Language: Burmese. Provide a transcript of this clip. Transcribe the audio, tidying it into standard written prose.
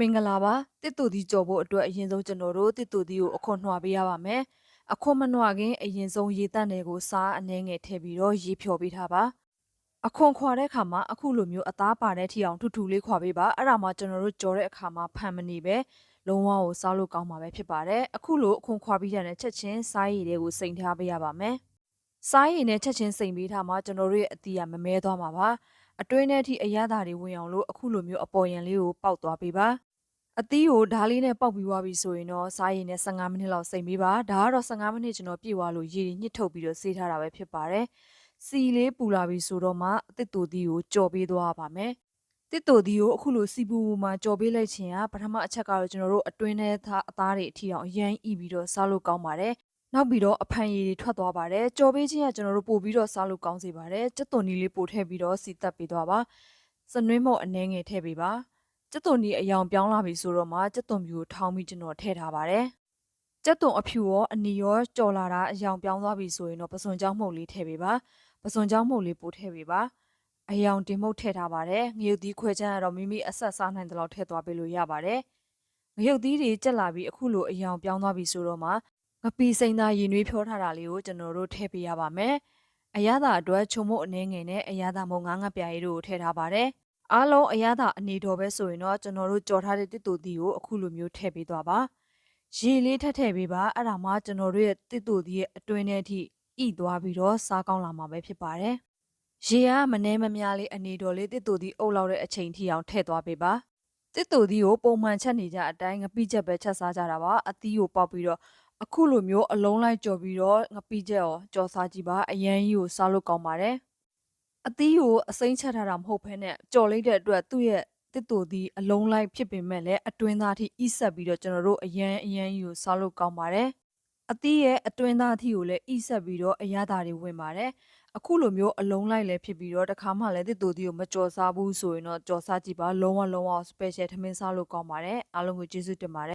မင်္ဂလာပါတစ်တူဒီကြော်ဖို့အတွက်အရင်ဆုံးကျွန်တော်တို့တစ်တူဒီကိုအခွန်နှွာပေးရပါမယ်အခွန်မနှွာခင်အရင်ဆုံးရေတန့်တွေကိုစားအနှဲငယ်ထည့်ပြီးတော့ရေဖြော်ပေးထားပါအခွန်ခွာတဲ့အခါမှာအခုလိုမျိုးအသားပါတဲ့ထီအောင်ထူထူလေးခွာပေးပါအဲ့ဒါမှကျွန်တော်တို့ကြော်တဲ့အခါမှာဖန်မနေပဲလုံးဝကိုစားလို့ကောင်းမှာပဲဖြစ်ပါတယ်အခုလိုအခွန်ခွာပြီးတဲ့ချက်ချင်းစားရည်တွေကိုစိမ်ထားပေးရပါမယ်စားရည်နဲ့ချက်ချင်းစိမ်ပေးထားမှကျွန်တော်တို့ရဲ့အတီးကမမဲသွားမှာပါအတွင်းထဲထိအရသာတွေဝင်အောင်လို့အခုလိုမျိုးအပေါ်ယံလေးကိုပေါက်သွားပေးပါအသီးကိုဓာလေးနဲ့ပေါက်ပြီးသွားပြီဆိုရင်တော့စားရည်နဲ့15မိနစ်လောက်စိမ်ပေးပါဒါကတော့15မိနစ်ကျွန်တော်ပြည့်သွားလို့ရေညှစ်ထုတ်ပြီးတော့ဆေးထားတာပဲဖြစ်ပါတယ်စီလေးပူလာပြီဆိုတော့မှအသစ်တူသီးကိုကြော်ပေးသွားပါမယ်တစ်တူသီးကိုအခုလိုစီပူမှာကြော်ပေးလိုက်ခြင်းကပထမအချက်ကတော့ကျွန်တော်တို့အတွင်းထဲအသားတွေအထီအောင်အရန်ဤပြီးတော့စားလို့ကောင်းပါတယ်နောက်ပြီးတော့အဖန်ရည်တွေထွက်သွားပါတယ်ကြော်ပေးခြင်းကကျွန်တော်တို့ပို့ပြီးတော့စားလို့ကောင်းစေပါတယ်ကြက်သွန်နီလေးပို့ထည့်ပြီးတော့စီတက်ပေးသွားပါစနွင်းမုတ်အနှဲငယ်ထည့်ပေးပါကြက်သွန်ဒီအယောင်ပြောင်းလာပြီဆိုတော့မှကြက်သွန်ဖြူကိုထောင်းပြီးကျွန်တော်ထည့်ထားပါတယ်။ကြက်သွန်အဖြူရောအနီရောကြော်လာတာအယောင်ပြောင်းသွားပြီဆိုရင်တော့ပစွန်ကြောင်းမှုန့်လေးထည့်ပေးပါ။ပစွန်ကြောင်းမှုန့်လေးပို့ထည့်ပေးပါ။အယောင်တင်မှုန့်ထည့်ထားပါတယ်။ငရုတ်သီးခွဲချမ်းကတော့မိမိအဆက်စားနိုင်တဲ့လောက်ထည့်သွားပေးလို့ရပါတယ်။ငရုတ်သီးတွေကြက်လာပြီးအခုလိုအယောင်ပြောင်းသွားပြီဆိုတော့မှငပီစိန်သားရင်နွေးဖြောထားတာလေးကိုကျွန်တော်တို့ထည့်ပေးရပါမယ်။အရသာအတွက်ချုံမုတ်အနှဲငယ်နဲ့အရသာမုံငါးငါးပြားရည်တို့ကိုထည့်ထားပါတယ်။အားလုံးအရသာအနေတော်ပဲဆိုရင်တော့ကျွန်တော်တို့ကြော်ထားတဲ့တစ်တူသီးကိုအခုလိုမျိုးထည့်ပေးသွားပါရေလေးထည့်ထည့်ပေးပါအဲ့ဒါမှကျွန်တော်တို့ရဲ့တစ်တူသီးရဲ့အတွင်းထဲထိဣသွားပြီးတော့စားကောင်းလာမှာပဲဖြစ်ပါတယ်ရေကမနှဲမများလေးအနေတော်လေးတစ်တူသီးအုပ်လောက်တဲ့အချိန်ထိအောင်ထည့်သွားပေးပါတစ်တူသီးကိုပုံမှန်ချက်နေကြအတိုင်းငပိချက်ပဲချက်စားကြတာပါအသီးကိုပေါက်ပြီးတော့အခုလိုမျိုးအလုံးလိုက်ကြော်ပြီးတော့ငပိချက်ရောကြော်စားကြည့်ပါအရန်ကြီးကိုစားလို့ကောင်းပါတယ်အသီးကိုအစိမ့်ချက်ထားတာမဟုတ်ဘဲနဲ့ကြော်လိုက်တဲ့အတွက်သူ့ရဲ့တစ်တူသီးအလုံးလိုက်ဖြစ်ပေမဲ့လည်းအတွင်းသားထိဣဆက်ပြီးတော့ကျွန်တော်တို့အရန်ကြီးကိုစားလို့ကောင်းပါတယ်အသီးရဲ့အတွင်းသားထိကိုလည်းဣဆက်ပြီးတော့အရသာတွေဝင်ပါတယ်အခုလိုမျိုးအလုံးလိုက်လည်းဖြစ်ပြီးတော့တခါမှလည်းတစ်တူသီးကိုမကြော်စားဘူးဆိုရင်တော့ကြော်စားကြည့်ပါလုံးဝ special ထမင်းစားလို့ကောင်းပါတယ်အားလုံးကိုကျေးဇူးတင်ပါတယ်